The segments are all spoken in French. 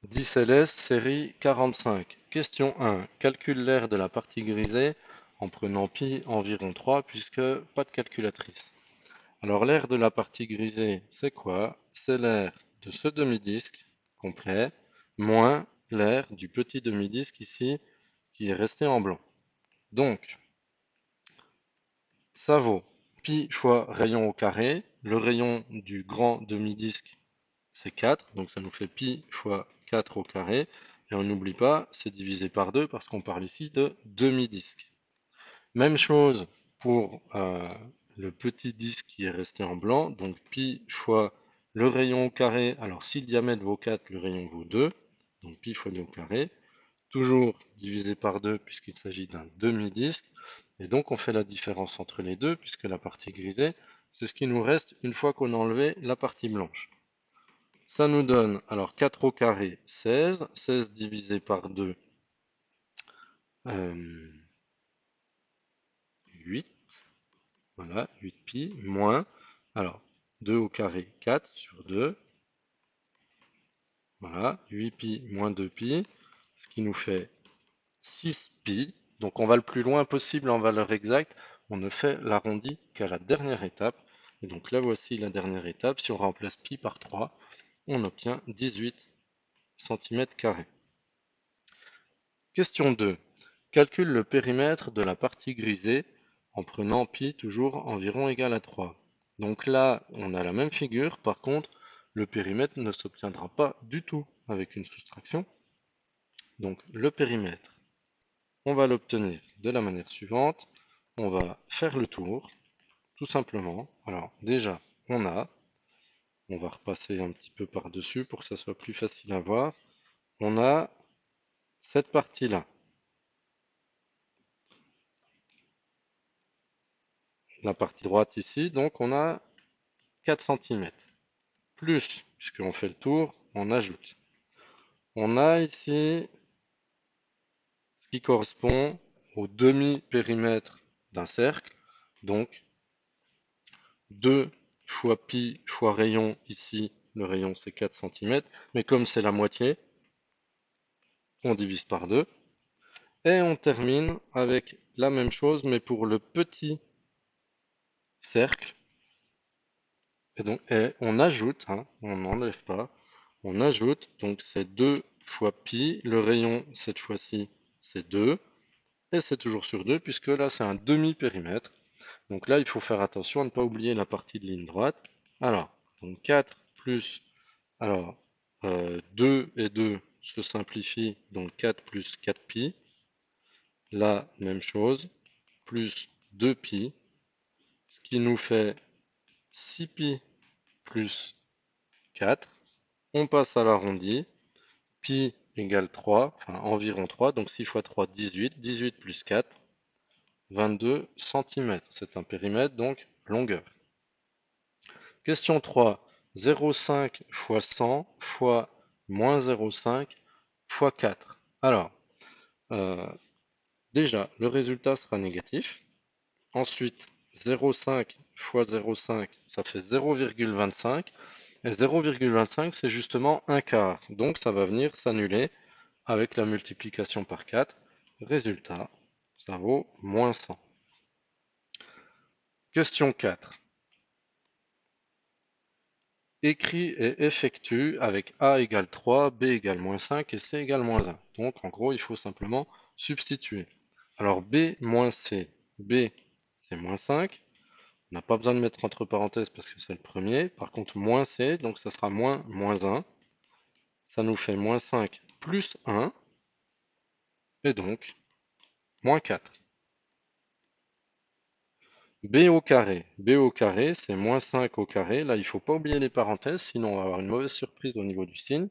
10 LS, série 45. Question 1. Calcule l'aire de la partie grisée en prenant pi environ 3 puisque pas de calculatrice. Alors l'aire de la partie grisée, c'est quoi? C'est l'aire de ce demi-disque complet moins l'aire du petit demi-disque ici qui est resté en blanc. Donc, ça vaut pi fois rayon au carré. Le rayon du grand demi-disque, c'est 4, donc ça nous fait pi fois 4 au carré. Et on n'oublie pas, c'est divisé par 2 parce qu'on parle ici de demi-disque. Même chose pour le petit disque qui est resté en blanc, donc pi fois le rayon au carré. Alors si le diamètre vaut 4, le rayon vaut 2, donc pi fois 2 au carré. Toujours divisé par 2 puisqu'il s'agit d'un demi-disque. Et donc on fait la différence entre les deux puisque la partie grisée, c'est ce qui nous reste une fois qu'on a enlevé la partie blanche. Ça nous donne, alors 4 au carré, 16. 16 divisé par 2, 8. Voilà, 8 pi, moins, alors 2 au carré, 4 sur 2. Voilà, 8 pi moins 2 pi, ce qui nous fait 6 pi. Donc on va le plus loin possible en valeur exacte. On ne fait l'arrondi qu'à la dernière étape. Et donc là voici la dernière étape. Si on remplace pi par 3, on obtient 18 cm². Question 2. Calcule le périmètre de la partie grisée en prenant pi toujours environ égal à 3. Donc là, on a la même figure. Par contre, le périmètre ne s'obtiendra pas du tout avec une soustraction. Donc le périmètre, on va l'obtenir de la manière suivante. On va faire le tour, tout simplement. Alors déjà, on va repasser un petit peu par-dessus pour que ça soit plus facile à voir. On a cette partie-là. La partie droite ici, donc on a 4 cm. Plus, puisqu'on fait le tour, on ajoute. On a ici ce qui correspond au demi-périmètre d'un cercle. Donc 2 fois pi fois rayon, ici le rayon c'est 4 cm, mais comme c'est la moitié, on divise par 2. Et on termine avec la même chose, mais pour le petit cercle. Et donc on ajoute, hein, on n'enlève pas, on ajoute, donc c'est 2 fois pi, le rayon cette fois-ci c'est 2, et c'est toujours sur 2, puisque là c'est un demi-périmètre. Donc là il faut faire attention à ne pas oublier la partie de ligne droite. Alors, donc 4 plus, alors 2 et 2 se simplifient, donc 4 plus 4 pi, là même chose, plus 2 pi, ce qui nous fait 6 pi plus 4. On passe à l'arrondi. Pi égale 3, enfin environ 3, donc 6 fois 3, 18. 18 plus 4, 22 cm. C'est un périmètre, donc longueur. Question 3. 0,5 fois 100 fois moins 0,5 fois 4. Alors, euh, déjà, le résultat sera négatif. Ensuite, 0,5 fois 0,5, ça fait 0,25. Et 0,25, c'est justement un quart. Donc, ça va venir s'annuler avec la multiplication par 4. Résultat, ça vaut moins 100. Question 4. Écrit et effectue avec A égale 3, B égale moins 5 et C égale moins 1. Donc, en gros, il faut simplement substituer. Alors, B moins C. B, c'est moins 5. On n'a pas besoin de mettre entre parenthèses parce que c'est le premier. Par contre, moins C, donc ça sera moins 1. Ça nous fait moins 5 plus 1. Et donc, moins 4. B au carré. B au carré, c'est moins 5 au carré. Là, il ne faut pas oublier les parenthèses, sinon on va avoir une mauvaise surprise au niveau du signe.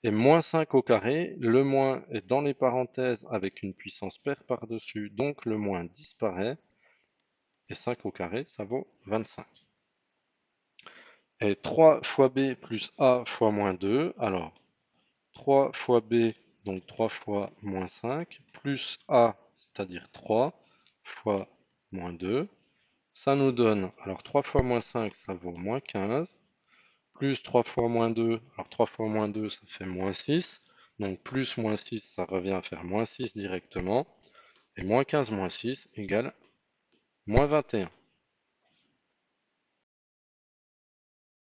Et moins 5 au carré, le moins est dans les parenthèses avec une puissance paire par-dessus, donc le moins disparaît. Et 5 au carré, ça vaut 25. Et 3 fois B plus A fois moins 2. Alors, 3 fois B, donc 3 fois moins 5, plus A, c'est-à-dire 3 fois moins 2. Ça nous donne, alors 3 fois moins 5, ça vaut moins 15. plus 3 fois moins 2. Alors 3 fois moins 2, ça fait moins 6. Donc plus moins 6, ça revient à faire moins 6 directement. Et moins 15 moins 6 égale moins 21.